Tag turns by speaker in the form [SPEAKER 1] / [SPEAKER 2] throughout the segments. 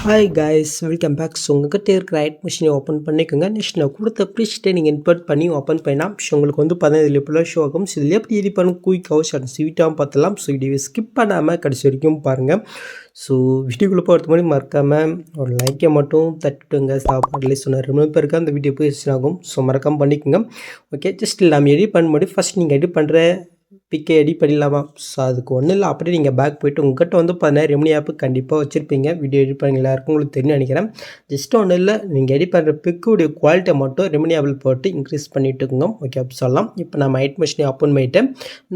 [SPEAKER 1] Hi guys, welcome back. So உங்கள்கிட்ட இருக்கிற right மிஷினை ஓப்பன் பண்ணிக்கோங்க. நெக்ஸ்ட் நான் கொடுத்த ப்ரீஸ்ட்டை நீங்கள் இன்புட் பண்ணி ஓப்பன் பண்ணால் ஸோ உங்களுக்கு வந்து பார்த்தீங்கன்னா இதில் எப்படிலாம் ஷோ ஆகும். ஸோ இதில் எப்படி எடிட் பண்ண குயிக்காகவும் ஷார்ட் ஸ்வீட்டாகவும் பார்த்தலாம். ஸோ வீடியோவை ஸ்கிப் பண்ணாமல் கடைசி வரைக்கும் பாருங்கள். ஸோ வீடியோக்குள்ளே போகிறது மாதிரி மறக்காமல் ஒரு லைக்கை மட்டும் தட்டுங்க. சாப்பாடுலேயே சொன்னார் ரொம்ப பேருக்கு அந்த வீடியோ போய் ஆகும். ஸோ மறக்காமல் பண்ணிக்கோங்க. ஓகே, ஜஸ்ட் நம்ம எடிட் பண்ண முடியும். ஃபஸ்ட் நீங்கள் எடிட் பண்ணுற பிக்கை எடிட் பண்ணிடலாமா? ஸோ அதுக்கு ஒன்றும் இல்லை, அப்படியே நீங்கள் பேக் போய்ட்டு உங்கள்கிட்ட வந்து பார்த்தீங்கன்னா ரெமினி ஆப்பு கண்டிப்பாக வச்சுருப்பீங்க. வீடியோ எடிட் பண்ண எல்லாருக்கும் உங்களுக்கு தெரியும் நினைக்கிறேன். ஜஸ்ட் ஒன்றும் இல்லை, நீங்கள் எடிட் பண்ணுற பிக்குடைய குவாலிட்டியை மட்டும் ரெமினி ஆப்பில் போட்டு இன்க்ரீஸ் பண்ணிட்டுருக்கோங்க. ஓகே, அப்படி சொல்லலாம். இப்போ நம்ம எடிட் மிஷினை ஓப்பன் பண்ணிவிட்டு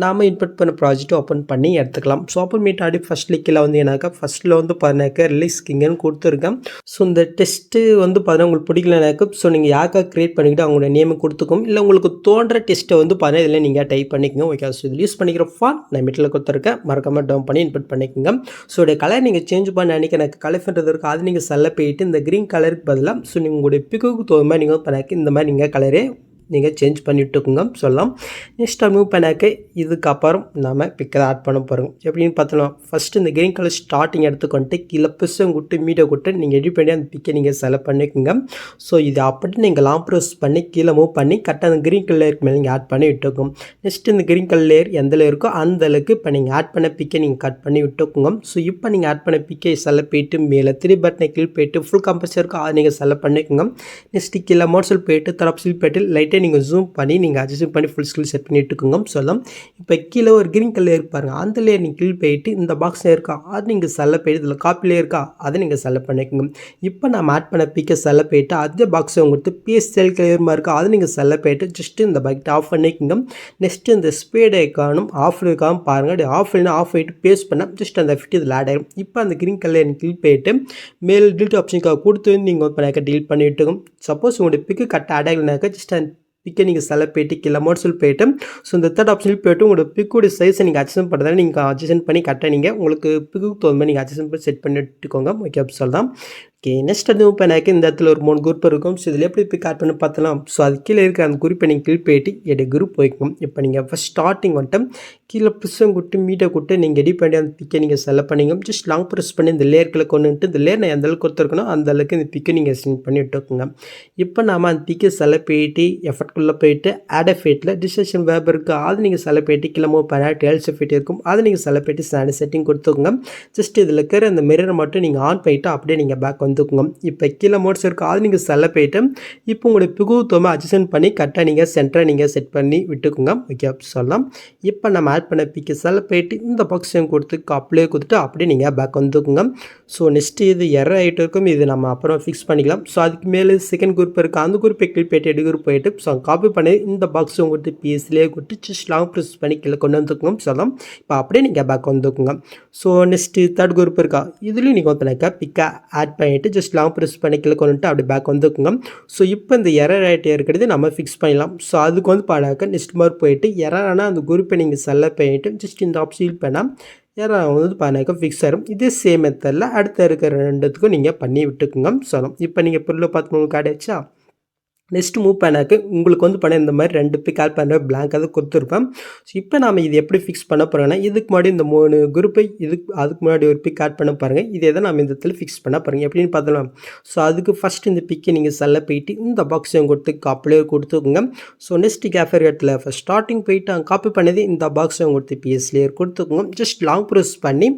[SPEAKER 1] நாம் இன்புட் பண்ண ப்ராஜெக்ட்டை ஓப்பன் பண்ணி எடுத்துக்கலாம். ஸோ ஓப்பன் பண்ணிட்டு அப்படி ஃபஸ்ட்டில் கீழே வந்து ஏன்னாக்கா ஃபஸ்ட்டில் வந்து பார்த்தீங்கன்னாக்கா ரிலீஸ் கிங்கன்னு கொடுத்துருக்கேன். ஸோ இந்த டெஸ்ட்டு வந்து பார்த்தீங்கன்னா உங்களுக்கு பிடிக்கலனாக்கா ஸோ நீங்கள் யாருக்காக க்ரியேட் பண்ணிக்கிட்டு அவங்களோட நேமை கொடுத்துக்கும், இல்லை உங்களுக்கு தோன்ற டெஸ்ட்டை வந்து பார்த்தீங்கன்னா இதில் நீங்கள் டைப் பண்ணிக்கோங்க. ஓகே, ஸோ இதில் யூஸ் பண்ணிக்கிற ஃபான் நான் மிட்டில் கொடுத்துருக்கேன். மறக்காமல் டவுன் பண்ணி இன்புட் பண்ணிக்கோங்க. ஸோ உடைய கலர் நீங்கள் சேஞ்ச் பண்ண நினைக்க எனக்கு கலர் பண்ணுறது இருக்குது. அது நீங்கள் செல்ல போயிட்டு இந்த க்ரீன் கலருக்கு பதிலாக ஸோ நீங்கள் உங்களுடைய பிக்குக்கு தகுந்த மாதிரி நீங்கள் பண்ணாக்க இந்த மாதிரி நீங்கள் கலரே நீங்கள் சேஞ்ச் பண்ணிவிட்டுக்குங்க சொல்லலாம். நெக்ஸ்ட் மூவ் பண்ணாக்க இதுக்கப்புறம் நம்ம பிக்கை ஆட் பண்ண போகிறோம். எப்படின்னு பார்த்தோம்னா ஃபஸ்ட்டு இந்த கிரீன் கலர் ஸ்டார்டிங் எடுத்துக்கொண்டு கீழே பிஸ்ஸும் கொடுத்து மீடியோ கொடுத்து நீங்கள் எடிட் பண்ணி அந்த பிக்கை நீங்கள் செலக்ட் பண்ணிக்கோங்க. ஸோ இது அப்படி நீங்கள் லாங் ப்ரெஸ் பண்ணி கீழே மூவ் பண்ணி கரெக்டாக அந்த க்ரீன் கலருக்கு மேலே நீங்கள் ஆட் பண்ணி விட்டுக்கும். நெக்ஸ்ட் இந்த க்ரீன் கலர் லேயர் எந்த லேயருக்கோ அந்த அளவுக்கு இப்போ நீங்கள் ஆட் பண்ண பிக்கை நீங்கள் கட் பண்ணி விட்டுக்குங்க. ஸோ இப்போ நீங்கள் ஆட் பண்ண பிக்கை செலக்ட் போயிட்டு மேலே 3 பட்டனை கீழ் போயிட்டு ஃபுல் கம்பல்சரி இருக்கோ அதை நீங்கள் செலக்ட் பண்ணிக்கோங்க. நெக்ஸ்ட்டு கீழே மோட்ஸில் போயிட்டு தரப்ஸில் போயிட்டு லைட்டாக நீங்கள் ஜூம் பண்ணி நீங்கள் அட்ஜஸ்ட் பண்ணி ஃபுல் ஸ்கில் செட் பண்ணி இட்டுக்குங்க சொல்லலாம். இப்போ கீழே ஒரு கிரீன் கலர் இருப்பாருங்க, அந்த லேயர் நீங்கள் கீழ் போயிட்டு இந்த பாக்ஸில் இருக்கா அது நீங்கள் செல்ல போயிட்டு இதில் காப்பிலே இருக்கா அதை நீங்கள் செலக்ட் பண்ணிக்கோங்க. இப்போ நம்ம ஆட் பண்ண பிக்கை செல்ல போயிட்டு அதே பாக்ஸை உங்களுக்கு பிஎஸ் செல் கிளியர்மா இருக்கா அதை நீங்கள் செல்ல போயிட்டு ஜஸ்ட்டு இந்த பக்கெட் ஆஃப் பண்ணிக்கோங்க. நெக்ஸ்ட்டு இந்த ஸ்பீட் ஐக்கானும் ஆஃப் இருக்காமல் பாருங்கள். அப்படி ஆஃப் இல்லைனா ஆஃப் ஆகிட்டு பேஸ்ட் பண்ணால் ஜஸ்ட் அந்த ஃபிட் இதில் ஆட் ஆகிடும். இப்போ அந்த கிரீன் கலர் கீழ் போயிட்டு மேல் டிலீட் ஆப்ஷனுக்காக கொடுத்து நீங்கள் பண்ணாக்க டீல் பண்ணிவிட்டுக்கும். சப்போஸ் உங்களுடைய பிக்கு கட் ஆட் ஆகலைனாக்கா ஜஸ்ட் அந்த பிக்கை நீங்கள் செலக்ட் போயிட்டு கீழே மோட்ஸில் போயிட்டு ஸோ இந்த தேர்ட் ஆப்ஷனில் போய்ட்டு உங்களோட பிக்கோட சைஸை நீங்கள் அட்ஜஸ்ட் பண்ணுறதால நீங்கள் அட்ஜஸ்ட் பண்ணி கரெக்டாக நீங்கள் உங்களுக்கு பிக்கு தகுந்த மாதிரி நீங்கள் அட்ஜஸ்ட் பண்ணி செட் பண்ணிட்டுக்கோங்க. ஓகே, அப்படி சொல்லலாம். ஓகே, நெக்ஸ்ட் அது இப்போ எனக்கு இந்த இடத்துல ஒரு 3 குரூப் இருக்கும். ஸோ இதில் எப்படி பிக் ஆட் பண்ணி பார்த்தலாம். ஸோ அது கீழே இருக்கிற அந்த குரூப்பை நீங்கள் கீழ் போயிட்டு எடு குரூப் போய்க்கும். இப்போ நீங்கள் ஃபஸ்ட் ஸ்டார்டிங் வந்துட்டு கீழே ப்ரெஸ்ஸும் கொடுத்து மீட்டை கொடுத்து நீங்கள் எடிட் பண்ணி அந்த பிக்கை நீங்கள் செலக்ட் பண்ணிங்க. ஜஸ்ட் லாங் ப்ரெஸ் பண்ணி இந்த லேயர்களை கொண்டு வந்துட்டு இந்த லேயர் நான் எந்த அளவுக்கு கொடுத்துருக்கணும் அந்த அளவுக்கு இந்த பிக்கை நீங்கள் செலக்ட் பண்ணி விட்டுக்குங்க. இப்போ நாம் அந்த பிக்கை செலக்ட் போயிட்டு எஃபர்ட்குள்ளே போயிட்டு ஆட் எஃபெக்ட்டில் டிஸ்ட்ரக்ஷன் வேப் இருக்குது அது நீங்கள் செலக்ட் போயிட்டு கீழே மூவ் பண்ண டேல்ஸ் எஃபெக்ட் இருக்கும் அதை நீங்கள் செலக்ட் போயிட்டு ஸ்டாண்டர்ட் செட்டிங் கொடுத்துக்கோங்க. ஜஸ்ட் இதில் இருக்கிற அந்த மிரரை மட்டும் நீங்கள் ஆன் பண்ணிவிட்டு அப்படியே நீங்கள் பேக் வந்துக்குங்க. இப்போ கீழே மோட்ஸ் இருக்குது அது நீங்கள் செல்ல போயிட்டு இப்போ உங்களுடைய பிகுத்தோமை அட்ஜஸ்ட் பண்ணி கரெக்டாக நீங்கள் சென்டரை நீங்கள் செட் பண்ணி விட்டுக்குங்க. ஓகே, அப்படி சொல்லலாம். இப்போ நம்ம ஆட் பண்ண பிக்கு செல்ல போயிட்டு இந்த பாக்ஸையும் கொடுத்து அப்படியே கொடுத்துட்டு அப்படியே நீங்கள் பேக் வந்துக்குங்க. ஸோ நெக்ஸ்ட்டு இது எரர் ஆகிட்டு இருக்கும், இது நம்ம அப்புறம் ஃபிக்ஸ் பண்ணிக்கலாம். ஸோ அதுக்கு மேலே செகண்ட் குரூப் இருக்குது அந்த குரூப்பை கிளிக் போயிட்டு எடு குரூப் போயிட்டு ஸோ காப்பி பண்ணி இந்த பாக்ஸும் கொடுத்து பிஎஸ்லேயே கொடுத்து ஜஸ்ட் லாங் ப்ரெஸ் பண்ணி கீழே கொண்டு வந்துக்குங்க சொல்லலாம். இப்போ அப்படியே நீங்கள் பேக் வந்துக்குங்க. ஸோ நெக்ஸ்ட்டு தேர்ட் குரூப் இருக்கா இதுலேயும் நீங்கள் வந்து பிக்கை ஆட் பண்ணிவிட்டு ஜஸ்ட் லாங் ப்ரெஸ் பண்ணி கீழே கொண்டு வந்துட்டு அப்படி பேக் வந்துக்குங்க. ஸோ இப்போ இந்த எரர் ஆகிட்டே இருக்கிறது நம்ம ஃபிக்ஸ் பண்ணலாம். ஸோ அதுக்கு வந்து பாடாக்க நெக்ஸ்ட் மாதிரி போயிட்டு எரர் ஆனால் அந்த குரூப்பை நீங்கள் செல்ல பண்ணிவிட்டு ஜஸ்ட் இந்த ஆப்ஷன் பண்ணால் எரர் வந்து பாடாக்க ஃபிக்ஸ் ஆகும். இதே சேம் மெத்தடில் அடுத்த இருக்கிற ரெண்டுத்துக்கும் நீங்கள் பண்ணி விட்டுக்குங்க சொல்லலாம். இப்போ நீங்கள் பொருளை பார்த்து உங்களுக்கு ஆடாச்சா. நெக்ஸ்ட் மூவ் பண்ணாக்கு உங்களுக்கு வந்து பண்ண இந்த மாதிரி 2 பிக் ஆட் பண்ணுற பிளாங்க் அதை கொடுத்துருப்பேன். ஸோ இப்போ நம்ம இது எப்படி ஃபிக்ஸ் பண்ண போகிறோன்னா இதுக்கு முன்னாடி இந்த 3 குரூப்பை அதுக்கு முன்னாடி ஒரு பிக் ஆட் பண்ண பாருங்கள். இதே தான் நம்ம இந்த இடத்துல ஃபிக்ஸ் பண்ண பாருங்கள் எப்படின்னு பார்த்தலாம். ஸோ அதுக்கு ஃபஸ்ட் இந்த பிக்கை நீங்கள் செல்ல போயிட்டு இந்த பாக்ஸையும் கொடுத்து காப்பிலே கொடுத்துக்கோங்க. ஸோ நெக்ஸ்ட் கேஃபர் இடத்துல ஃபஸ்ட் ஸ்டார்டிங் போயிட்டு அங்கே காப்பி பண்ணது இந்த பாக்ஸையும் கொடுத்து பிஎஸ் லேயர் கொடுத்துக்கோங்க. ஜஸ்ட் லாங் ப்ரெஸ் பண்ணி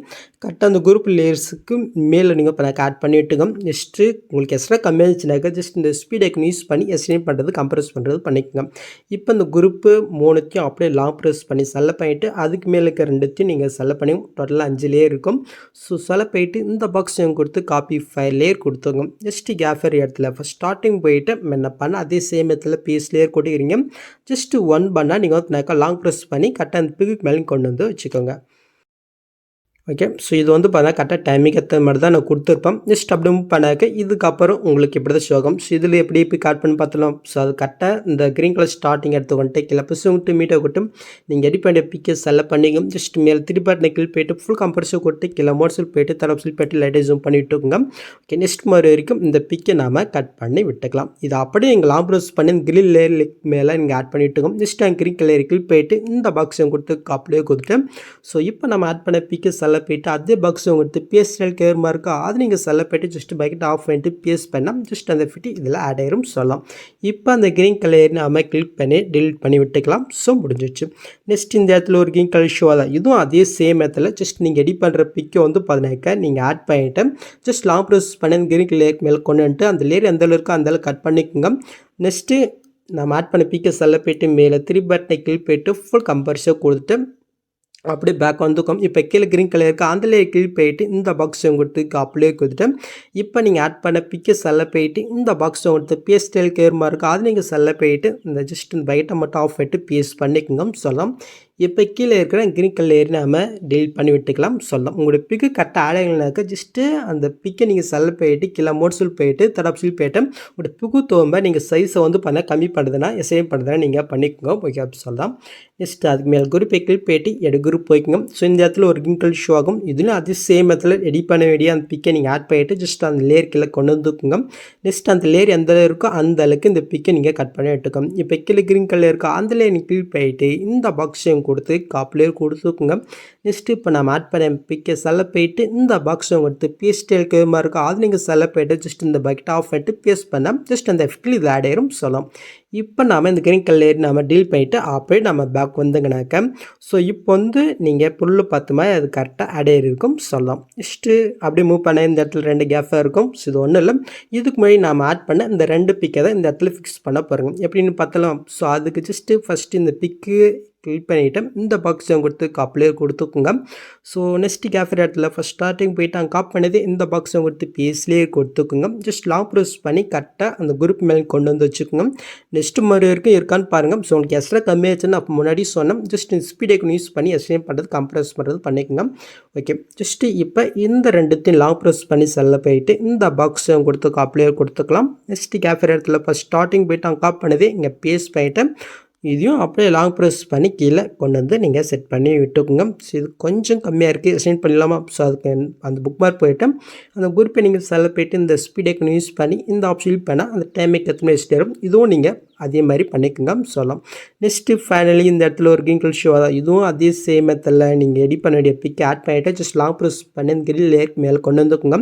[SPEAKER 1] கரெக்டாக அந்த குரூப் லேயர்ஸுக்கு மேலே நீங்கள் இப்போ ஆட் பண்ணி விட்டுக்கோங்க. நெக்ஸ்ட்டு உங்களுக்கு எக்ஸ்ட்ரா கம்மியாக இருந்துச்சுனாக்கா ஜஸ்ட் இந்த ஸ்பீட் ஐக்கன் யூஸ் பண்ணி எஸ்டிமேட் பண்ணுறது கம்ப்ரெஸ் பண்ணுறது பண்ணிக்கோங்க. இப்போ இந்த குரூப்பு 3த்தையும் அப்படியே லாங் ப்ரெஸ் பண்ணி செல்ல பண்ணிவிட்டு அதுக்கு மேலே இருக்க 2த்தையும் நீங்கள் செல்ல பண்ணி டோட்டலாக 5 லேயர் இருக்கும். ஸோ செல்ல போயிட்டு இந்த பாக்ஸையும் கொடுத்து காப்பி 5 லேயர் கொடுத்துங்க. நெக்ஸ்ட்டு கேஃபர் இடத்துல ஃபஸ்ட் ஸ்டார்டிங் போயிட்டு என்ன பண்ண அதே சேம் இடத்துல பீஸ் லேயர் கொடுக்குறீங்க. ஜஸ்ட்டு 1 பண்ணால் நீங்கள் வந்து லாங் ப்ரெஸ் பண்ணி கரெக்டாக அந்த பிக்கு மேலே கொண்டு வந்து வச்சுக்கோங்க. ஓகே. ஸோ இது வந்து பார்த்தா கரெக்டாக டைமிங் ஏற்ற மாதிரி தான் நான் கொடுத்துருப்பேன். ஜஸ்ட் அப்படி மூவ் பண்ணாக்க இதுக்கப்புறம் உங்களுக்கு இப்படி தான் ஷோ ஆகும். ஸோ இதில் எப்படி போய் காட் பண்ணி பார்த்தலாம். ஸோ அது கரெக்டாக இந்த க்ரீன் கலர் ஸ்டார்டிங் எடுத்துக்கிட்டு கீழே ப்ளஸ் விட்டு மீட்டை கொட்டும் நீங்கள் எடிட் பண்ணி பிக்கஸ் எல்லாம் பண்ணிங்க. ஜஸ்ட் மேலே திருப்பி பட்டனை கிளிக் போய்ட்டு ஃபுல் கம்ப்ரஸர் கொட்டு கீழே மோட்ஸில் போய்ட்டு தரப்ஸில் போய்ட்டு லைட்டை ஜூம் பண்ணி விட்டுக்கோங்க. ஓகே. நெக்ஸ்ட் மாதிரி வரைக்கும் இந்த பிக்கை நாம் கட் பண்ணி விட்டுக்கலாம். இது அப்படியே நீங்கள் லாங் ப்ரோஸ் பண்ணி கிரில் லேயர் மேலே நீங்கள் ஆட் பண்ணி விட்டுக்கோங்க. ஜஸ்ட் க்ரீன் கலர் கிளிக் போய்ட்டு இந்த பாக்ஸை கொடுத்து அப்படியே கொடுத்துட்டு ஸோ இப்போ நம்ம ஆட் பண்ண பிக்கை செல்ல போய்ட்டு அதே பாக்ஸ் உங்களுக்கு பிஎஸ்எல் கேர்மா இருக்கா அது நீங்கள் செல்ல போய்ட்டு ஜஸ்ட் பக்கெட் ஆஃப் பண்ணிட்டு பிஎஸ் பண்ணால் ஜஸ்ட் அந்த ஃபிட் இதில் ஆட் ஆயிரும் சொல்லலாம். இப்போ அந்த க்ரீன் கலர் நம்ம கிளிக் பண்ணி டிலீட் பண்ணி விட்டுக்கலாம். ஸோ முடிஞ்சிச்சு. நெக்ஸ்ட் இந்த இடத்துல ஒரு க்ரீன் கலர் ஷோ தான் இதுவும் அதே சேம் இடத்துல ஜஸ்ட் நீங்கள் எடிட் பண்ணுற பிக்கை வந்து பார்த்தீங்கன்னாக்கா நீங்கள் ஆட் பண்ணிவிட்டு ஜஸ்ட் லாங் ப்ரோசஸ் பண்ணி க்ரீன் கலர் மேலே கொண்டு வந்துட்டு அந்த லேயர் எந்த இருக்கோ அந்த கட் பண்ணிக்கோங்க. நெக்ஸ்ட்டு நம்ம ஆட் பண்ண பிக்கை செல்ல போய்ட்டு மேலே 3 பட்டனை கிளிக் போய்ட்டு ஃபுல் கம்பர்ஸாக கொடுத்துட்டு அப்படியே பேக் வந்துக்கும். இப்போ கீழே க்ரீன் கலர் இருக்குது அந்த லேயர் கிளிக் போய்ட்டு இந்த பாக்ஸை கொடுத்து அப்படியே கொடுத்துட்டு இப்போ நீங்கள் ஆட் பண்ண பிக்கை செல்ல போய்ட்டு இந்த பாக்ஸை கொடுத்து பிஎஸ்எல் கேர்மா இருக்குது அது நீங்கள் செல்ல போய்ட்டு இந்த ஜஸ்ட் இந்த பைட்டை மட்டும் ஆஃப் பண்ணிட்டு பிஎஸ் பண்ணிக்கோங்க சொல்லலாம். இப்போ கீழே இருக்கிற க்ரீன் கலர் நம்ம டெலிட் பண்ணி விட்டுக்கலாம் சொல்லலாம். உங்களோட பிக்கு கரெக்டாக ஆட் ஆகலைனாக்கா ஜஸ்ட்டு அந்த பிக்கை நீங்கள் செல்ல போய்ட்டு கீழே மோட்ஸில் போய்ட்டு தடப்ஸில் போய்ட்டு உங்களோட பிக்கு தோம்ப நீங்கள் சைஸை வந்து பண்ண கம்மி பண்ணுறதுனா எஸ்ஐம் பண்ணுறதுனா நீங்கள் பண்ணிக்கோங்க. ஓகே அப்படி சொல்லலாம். நெக்ஸ்ட் அதுக்கு மேலே குரூப் கிளிக் போய்ட்டு குரூப் போய்க்குங்க. ஸோ இந்த இடத்துல ஒரு க்ரீன் கலர் ஷோ ஆகும். இதுலையும் அதே சேம் இடத்துல எடிட் பண்ண வேண்டிய அந்த பிக்கை நீங்கள் ஆட் பண்ணிவிட்டு ஜஸ்ட் அந்த லேயர் கீழே கொண்டு வந்துக்குங்க. நெக்ஸ்ட் அந்த லேயர் எந்த இருக்கோ அந்த அளவுக்கு இந்த பிக்கை நீங்கள் கட் பண்ணி எடுத்துக்கோங்க. இப்போ கீழே க்ரீன் கலர் இருக்கோ அந்த லேயர் நீங்கள் கிளிக் பண்ணிவிட்டு இந்த பாக்ஸையும் கொடுத்து காப்லேயர் கொடுத்துக்குங்க. நெக்ஸ்ட்டு இப்போ நம்ம ஆட் பண்ண பிக்கை செல்ல போய்ட்டு இந்த பாக்ஸையும் கொடுத்து பிஎஸ்டிஎல் கேர்மா இருக்கோ அது நீங்கள் செல்ல போய்ட்டு ஜஸ்ட் இந்த பக்கெட் ஆஃப் பண்ணிட்டு பேஸ்ட் பண்ணால் ஜஸ்ட் அந்த எஃபெக்டில் இது ஆட் ஆயிரும் சொல்லலாம். இப்போ நாம் இந்த க்ரீன் கலர் நம்ம டீல் பண்ணிவிட்டு அப்படியே நம்ம பேக் வந்துங்கனாக்க ஸோ இப்போ வந்து நீங்கள் புல்லு பார்த்த மாதிரி அது கரெக்டாக ஆட் ஆகிருக்கும் சொல்லலாம். நெக்ஸ்ட்டு அப்படியே மூவ் பண்ண இந்த இடத்துல 2 கேஃபாக இருக்கும். ஸோ இது ஒன்றும் இல்லை இதுக்கு முன்னாடி நாம் ஆட் பண்ண இந்த 2 பிக்கை தான் இந்த இடத்துல ஃபிக்ஸ் பண்ண போகிறோம். எப்படின்னு பார்த்தலாம். ஸோ அதுக்கு ஜஸ்ட்டு ஃபஸ்ட்டு இந்த பிக்கு கிளிக் பண்ணிவிட்டு இந்த பாக்ஸை கொடுத்து காப்லேயே கொடுத்துக்குங்க. ஸோ நெக்ஸ்ட் கேஃபர் இடத்துல ஃபஸ்ட் ஸ்டார்டிங் போயிட்டு அங்கே காப் பண்ணது இந்த பாக்ஸை கொடுத்து பிஎஸ்லேயே கொடுத்துக்குங்க. ஜஸ்ட் லாங் ப்ரோஸ் பண்ணி கரெக்டாக அந்த குரூப் மேலே கொண்டு வந்து வச்சுக்கோங்க. நெக்ஸ்ட் மாதிரி வரைக்கும் இருக்கான்னு பாருங்கள். ஸோ உங்களுக்கு எக்ஸ்ட்ரா கம்மியாச்சுன்னு அப்போ முன்னாடி சொன்னேன். ஜஸ்ட் ஸ்பீடேக்கு யூஸ் பண்ணி எஸ்டிஎம் பண்ணுறது கம்ப்ரஸ் பண்ணுறது பண்ணிக்கோங்க. ஓகே. ஜஸ்ட்டு இப்போ இந்த 2த்தையும் லாங் ப்ரோஸ் பண்ணி செல்ல போயிட்டு இந்த பாக்ஸை கொடுத்து காப்லேயே கொடுத்துக்கலாம். நெக்ஸ்ட் கேஃபர் இடத்துல ஃபஸ்ட் ஸ்டார்டிங் போயிட்டு அங்கே காப் பண்ணது இங்கே பேஸ்ட் பண்ணிவிட்டு இதையும் அப்படியே லாங் ப்ரெஸ் பண்ணி கீழே கொண்டு வந்து நீங்கள் செட் பண்ணி விட்டுக்குங்க. ஸோ இது கொஞ்சம் கம்மியாக இருக்குது சென்ட் பண்ணிடலாமா. ஸோ அதுக்கு அந்த புக் மார்க் போய்ட்டு அந்த குரூப்பை நீங்கள் செலக்ட் போய்ட்டு இந்த ஸ்பீடை யூஸ் பண்ணி இந்த ஆப்ஷன் பண்ணால் அந்த டைமிங் எத்தனை வரும் இதுவும் நீங்கள் அதே மாதிரி பண்ணிக்கோங்க சொல்லலாம். நெக்ஸ்ட்டு ஃபைனலி இந்த இடத்துல ஒரு க்ரீன் கலர் ஷோ தான் இதுவும் அதே சேம் மெத்தடில் நீங்கள் எடிட் பண்ண வேண்டிய பிக் ஆட் பண்ணிவிட்டு ஜஸ்ட் லாங் ப்ரெஸ் பண்ணி அந்த கிரில் லேயர் மேலே கொண்டு வந்துக்குங்க.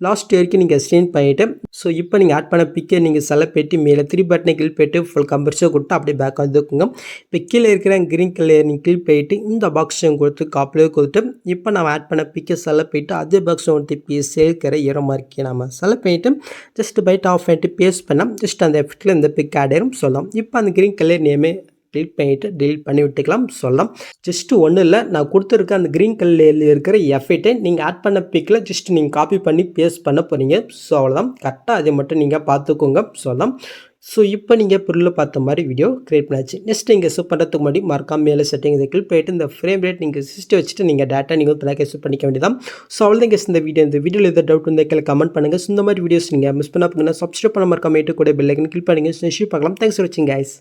[SPEAKER 1] லாஸ்ட் வரைக்கும் நீங்கள் ஸ்டேன் பண்ணிவிட்டு ஸோ இப்போ நீங்கள் ஆட் பண்ண பிக்கை நீங்கள் செலக்ட் போய்ட்டு மேலே 3 பட்டனை கிளிக் போய்ட்டு ஃபுல் கம்பர்ஸாக கொடுத்து அப்படியே பேக் வந்துக்குங்க. இப்போ கீழே இருக்கிற க்ரீன் கலர் நீங்கள் கிளிக் போய்ட்டு இந்த பாக்ஸையும் கொடுத்து காப்பிலே கொடுத்து இப்போ நம்ம ஆட் பண்ண பிக்கை செலக்ட் போய்ட்டு அதே பாக்ஸை கொடுத்து பிஎஸ்ஏ இருக்கிற ஏரோ மார்க்கை நம்ம செலக்ட் பண்ணிவிட்டு ஜஸ்ட் பைட் ஆஃப் பண்ணிட்டு பேஸ்ட் பண்ணால் ஜஸ்ட் அந்த எஃபெக்டில் இந்த பிக் ஆட் ஆயிரும் சொல்லலாம். இப்போ அந்த க்ரீன் கலர் நேமே கிளிக் பண்ணிவிட்டு டெலிட் பண்ணி விட்டுக்கலாம் சொல்லலாம். ஜஸ்ட்டு ஒன்றும் இல்லை நான் கொடுத்துருக்க அந்த க்ரீன் கலரில் இருக்கிற எஃபெக்ட்டை நீங்கள் ஆட் பண்ண பிக்கில் ஜஸ்ட் நீங்கள் காப்பி பண்ணி பேஸ்ட் பண்ண போகிறீங்க. ஸோ அவ்வளோதான் கரெக்டாக அதை மட்டும் நீங்கள் பார்த்துக்கோங்க சொல்லலாம். ஸோ இப்போ நீங்கள் பொருளில் பார்த்த மாதிரி வீடியோ க்ரியேட் பண்ணாச்சு. நெக்ஸ்ட் நீங்கள் சூப் பண்ணுறதுக்கு முன்னாடி மறக்காம மேலே செட்டிங் இதை கிளிக் போய்ட்டு இந்த ஃப்ரேம் ரேட் நீங்கள் சிஸ்டம் வச்சுட்டு நீங்கள் டேட்டா நீங்கள் தனியாக சூப் பண்ணிக்க வேண்டியதான். ஸோ அவ்வளோதான் கேஸ் இந்த வீடியோவில் எதாவது டவுட் இருந்தால் கீழே கமெண்ட் பண்ணுங்கள். ஸோ இந்த மாதிரி வீடியோஸ் நீங்கள் மிஸ் பண்ண அப்படின்னா சப்ஸ்கிரைப் பண்ண மறக்காம கூட பெல் ஐக்கன் கிளிக் பண்ணுங்கள். பார்க்கலாம். தேங்க்ஸ் ஃபார் வாட்சிங் கைஸ்.